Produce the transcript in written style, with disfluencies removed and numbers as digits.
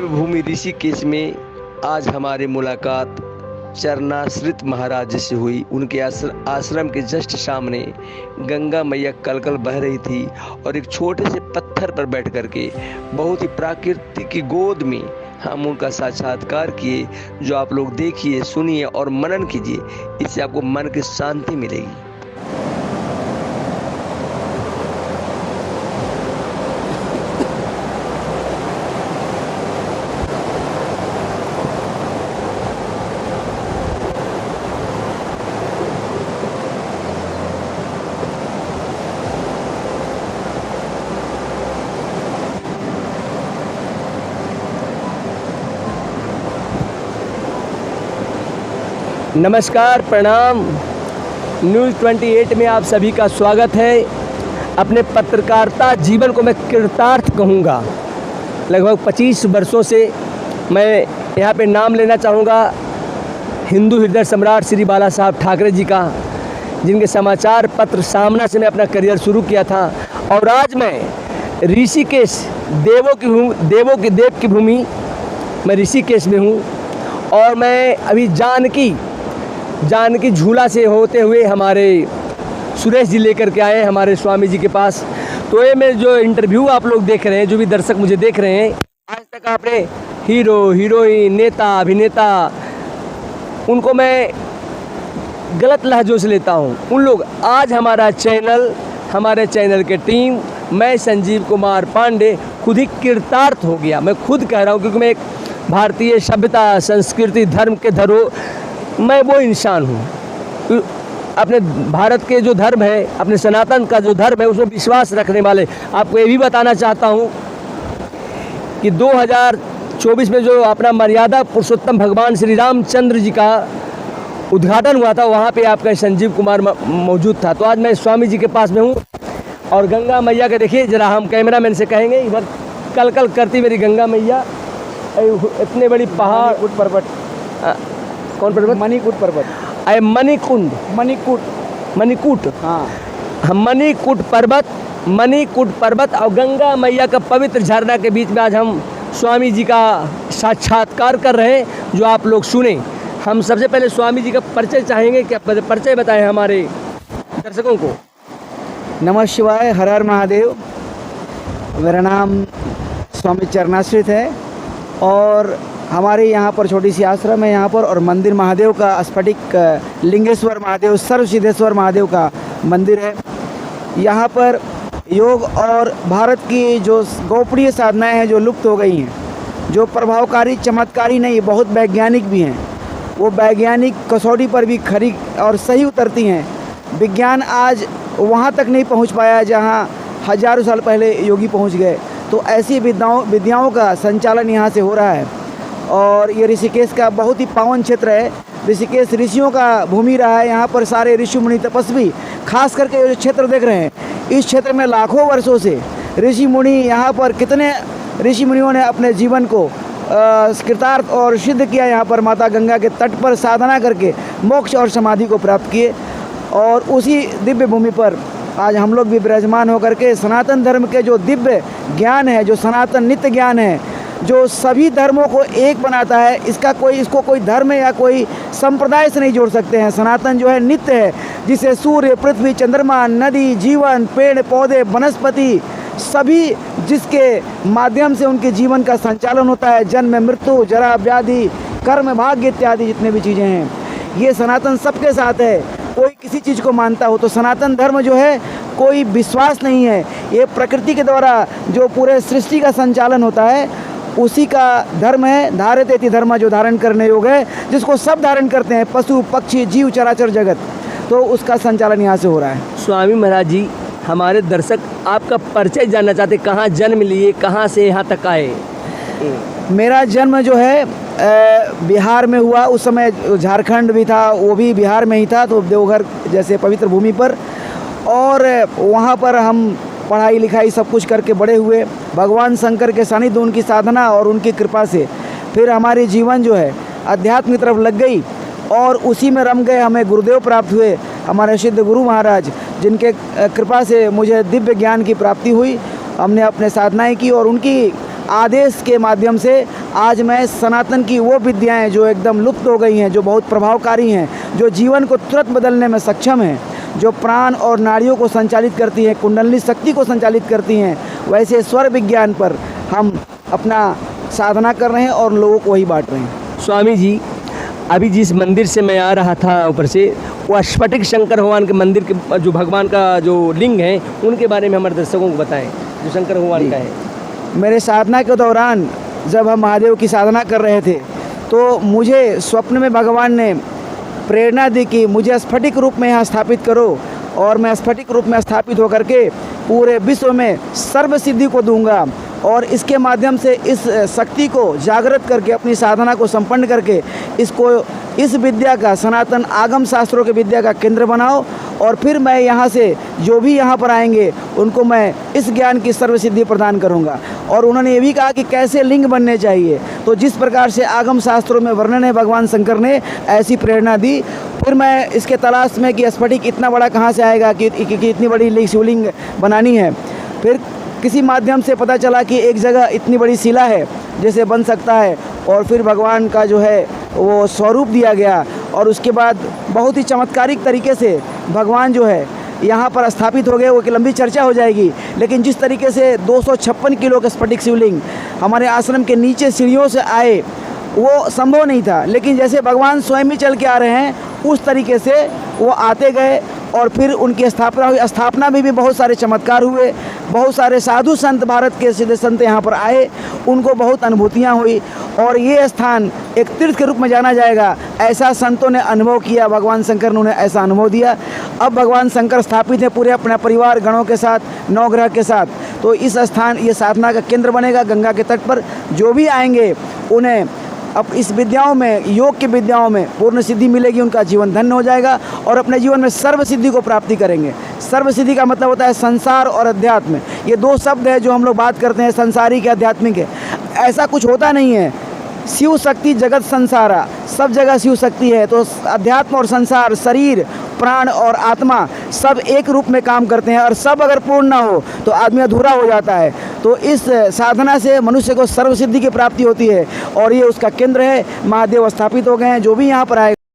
भूमि ऋषिकेश में आज हमारी मुलाकात चरणाश्रित महाराज से हुई। उनके आश्रम के जस्ट सामने गंगा मैया कलकल बह रही थी और एक छोटे से पत्थर पर बैठ करके बहुत ही प्रकृति की गोद में हम उनका साक्षात्कार किए। जो आप लोग देखिए, सुनिए और मनन कीजिए, इससे आपको मन की शांति मिलेगी। नमस्कार, प्रणाम। न्यूज़ 28 में आप सभी का स्वागत है। अपने पत्रकारिता जीवन को मैं कृतार्थ कहूँगा। लगभग 25 वर्षों से मैं यहाँ पे नाम लेना चाहूँगा हिंदू हृदय सम्राट श्री बाला साहब ठाकरे जी का, जिनके समाचार पत्र सामना से मैं अपना करियर शुरू किया था। और आज मैं ऋषिकेश देव की भूमि मैं ऋषिकेश में हूँ। और मैं अभी जानकी झूला से होते हुए हमारे सुरेश जी लेकर के आए हमारे स्वामी जी के पास। तो ये मैं जो इंटरव्यू आप लोग देख रहे हैं, जो भी दर्शक मुझे देख रहे हैं, आज तक आपने हीरो, हीरोइन, नेता, अभिनेता, उनको मैं गलत लहजों से लेता हूँ। उन लोग आज हमारे चैनल के टीम, मैं संजीव कुमार पांडे खुद ही कृतार्थ हो गया। मैं खुद कह रहा हूँ, क्योंकि मैं एक भारतीय सभ्यता, संस्कृति, धर्म के मैं वो इंसान हूँ। अपने भारत के जो धर्म है, अपने सनातन का जो धर्म है, उसमें विश्वास रखने वाले। आपको ये भी बताना चाहता हूँ कि 2024 में जो अपना मर्यादा पुरुषोत्तम भगवान श्री रामचंद्र जी का उद्घाटन हुआ था, वहाँ पे आपका संजीव कुमार मौजूद था। तो आज मैं स्वामी जी के पास में हूँ और गंगा मैया के देखिए जरा, हम कैमरामैन से कहेंगे, इधर कल कल करती मेरी गंगा मैया। इतने बड़ी पहाड़, पर्वत, कौन पर्वत? मणिकूट पर्वत। अरे मणिकूट, हाँ, मणिकूट पर्वत और गंगा मैया का पवित्र झरना के बीच में आज हम स्वामी जी का साक्षात्कार कर रहे हैं, जो आप लोग सुने। हम सबसे पहले स्वामी जी का परिचय चाहेंगे कि आप परिचय बताएं हमारे दर्शकों को। नमः शिवाय, हर हर महादेव। मेरा नाम स्वामी चरणाश्रित है और हमारे यहाँ पर छोटी सी आश्रम है यहाँ पर, और मंदिर महादेव का स्फटिक लिंगेश्वर महादेव, सर्वसिद्धेश्वर महादेव का मंदिर है। यहाँ पर योग और भारत की जो गोपनीय साधनाएं हैं जो लुप्त हो गई हैं, जो प्रभावकारी चमत्कारी नहीं, बहुत वैज्ञानिक भी हैं, वो वैज्ञानिक कसौटी पर भी खरी और सही उतरती हैं। विज्ञान आज वहाँ तक नहीं पहुँच पाया जहाँ हजारों साल पहले योगी पहुँच गए। तो ऐसी विद्याओं का संचालन यहाँ से हो रहा है। और ये ऋषिकेश का बहुत ही पावन क्षेत्र है। ऋषिकेश ऋषियों का भूमि रहा है। यहाँ पर सारे ऋषि मुनि तपस्वी, खास करके ये जो क्षेत्र देख रहे हैं, इस क्षेत्र में लाखों वर्षों से ऋषि मुनि, यहाँ पर कितने ऋषि मुनियों ने अपने जीवन को कृतार्थ और सिद्ध किया। यहाँ पर माता गंगा के तट पर साधना करके मोक्ष और समाधि को प्राप्त किए। और उसी दिव्य भूमि पर आज हम लोग भी विराजमान होकर के सनातन धर्म के जो दिव्य ज्ञान है, जो सनातन नित्य ज्ञान है, जो सभी धर्मों को एक बनाता है, इसको कोई धर्म या कोई संप्रदाय से नहीं जोड़ सकते हैं। सनातन जो है नित्य है, जिसे सूर्य, पृथ्वी, चंद्रमा, नदी, जीवन, पेड़ पौधे, वनस्पति, सभी जिसके माध्यम से उनके जीवन का संचालन होता है, जन्म, मृत्यु, जरा, व्याधि, कर्म, भाग्य इत्यादि जितने भी चीज़ें हैं, ये सनातन सबके साथ है। कोई किसी चीज़ को मानता हो तो सनातन धर्म जो है कोई विश्वास नहीं है। ये प्रकृति के द्वारा जो पूरे सृष्टि का संचालन होता है, उसी का धर्म है। धारयते धर्म, जो धारण करने योग्य है, जिसको सब धारण करते हैं, पशु, पक्षी, जीव, चराचर जगत, तो उसका संचालन यहाँ से हो रहा है। स्वामी महाराज जी, हमारे दर्शक आपका परिचय जानना चाहते, कहाँ जन्म लिए, कहाँ से यहाँ तक आए? मेरा जन्म जो है बिहार में हुआ। उस समय झारखंड भी था, वो भी बिहार में ही था, तो देवघर जैसे पवित्र भूमि पर। और वहाँ पर हम पढ़ाई लिखाई सब कुछ करके बड़े हुए। भगवान शंकर के सानिध्य, उनकी साधना और उनकी कृपा से फिर हमारे जीवन जो है अध्यात्म की तरफ लग गई और उसी में रम गए। हमें गुरुदेव प्राप्त हुए, हमारे सिद्ध गुरु महाराज, जिनके कृपा से मुझे दिव्य ज्ञान की प्राप्ति हुई। हमने अपने साधनाएं की और उनकी आदेश के माध्यम से आज मैं सनातन की वो विद्याएं जो एकदम लुप्त हो गई हैं, जो बहुत प्रभावकारी हैं, जो जीवन को तुरंत बदलने में सक्षम हैं, जो प्राण और नाड़ियों को संचालित करती हैं, कुंडली शक्ति को संचालित करती हैं, वैसे स्वर विज्ञान पर हम अपना साधना कर रहे हैं और लोगों को वही बांट रहे हैं। स्वामी जी, अभी जिस मंदिर से मैं आ रहा था ऊपर से, वो स्फटिक शंकर भगवान के मंदिर के जो भगवान का जो लिंग है, उनके बारे में हमारे दर्शकों को बताएं, जो शंकर भगवान का है। मेरे साधना के दौरान जब हम महादेव की साधना कर रहे थे तो मुझे स्वप्न में भगवान ने प्रेरणा दी कि मुझे स्फटिक रूप में यहाँ स्थापित करो, और मैं स्फटिक रूप में स्थापित होकर के पूरे विश्व में सर्व सिद्धि को दूंगा, और इसके माध्यम से इस शक्ति को जागृत करके अपनी साधना को संपन्न करके इसको इस विद्या का, सनातन आगम शास्त्रों के विद्या का केंद्र बनाओ, और फिर मैं यहाँ से जो भी यहाँ पर आएंगे उनको मैं इस ज्ञान की सर्व सिद्धि प्रदान करूँगा। और उन्होंने ये भी कहा कि कैसे लिंग बनने चाहिए, तो जिस प्रकार से आगम शास्त्रों में वर्णन है भगवान शंकर ने ऐसी प्रेरणा दी। फिर मैं इसके तलाश में कि स्फटिक इतना बड़ा कहाँ से आएगा कि इतनी बड़ी शिवलिंग बनानी है। फिर किसी माध्यम से पता चला कि एक जगह इतनी बड़ी शिला है जैसे बन सकता है, और फिर भगवान का जो है वो स्वरूप दिया गया, और उसके बाद बहुत ही चमत्कारिक तरीके से भगवान जो है यहाँ पर स्थापित हो गए। वो की लंबी चर्चा हो जाएगी, लेकिन जिस तरीके से 256 किलो के स्फटिक शिवलिंग हमारे आश्रम के नीचे सीढ़ियों से आए वो संभव नहीं था, लेकिन जैसे भगवान स्वयं ही चल के आ रहे हैं उस तरीके से वो आते गए, और फिर उनकी स्थापना हुई। स्थापना में भी बहुत सारे चमत्कार हुए, बहुत सारे साधु संत, भारत के सीधे संत यहाँ पर आए, उनको बहुत अनुभूतियाँ हुई, और ये स्थान एक तीर्थ के रूप में जाना जाएगा, ऐसा संतों ने अनुभव किया। भगवान शंकर ने उन्हें ऐसा अनुभव दिया। अब भगवान शंकर स्थापित है पूरे अपने परिवार गणों के साथ, 9 ग्रह के साथ, तो इस स्थान ये साधना का केंद्र बनेगा गंगा के तट पर। जो भी आएंगे उन्हें अब इस विद्याओं में, योग की विद्याओं में पूर्ण सिद्धि मिलेगी, उनका जीवन धन्य हो जाएगा, और अपने जीवन में सर्व सिद्धि को प्राप्ति करेंगे। सर्व सिद्धि का मतलब होता है संसार और अध्यात्म। ये 2 शब्द है जो हम लोग बात करते हैं, संसारी के आध्यात्मिक है। ऐसा कुछ होता नहीं है। शिव शक्ति जगत संसारा, सब जगह शिव शक्ति है। तो अध्यात्म और संसार, शरीर, प्राण और आत्मा सब एक रूप में काम करते हैं, और सब अगर पूर्ण ना हो तो आदमी अधूरा हो जाता है। तो इस साधना से मनुष्य को सर्व सिद्धि की प्राप्ति होती है, और ये उसका केंद्र है। महादेव स्थापित हो गए हैं। जो भी यहाँ पर आए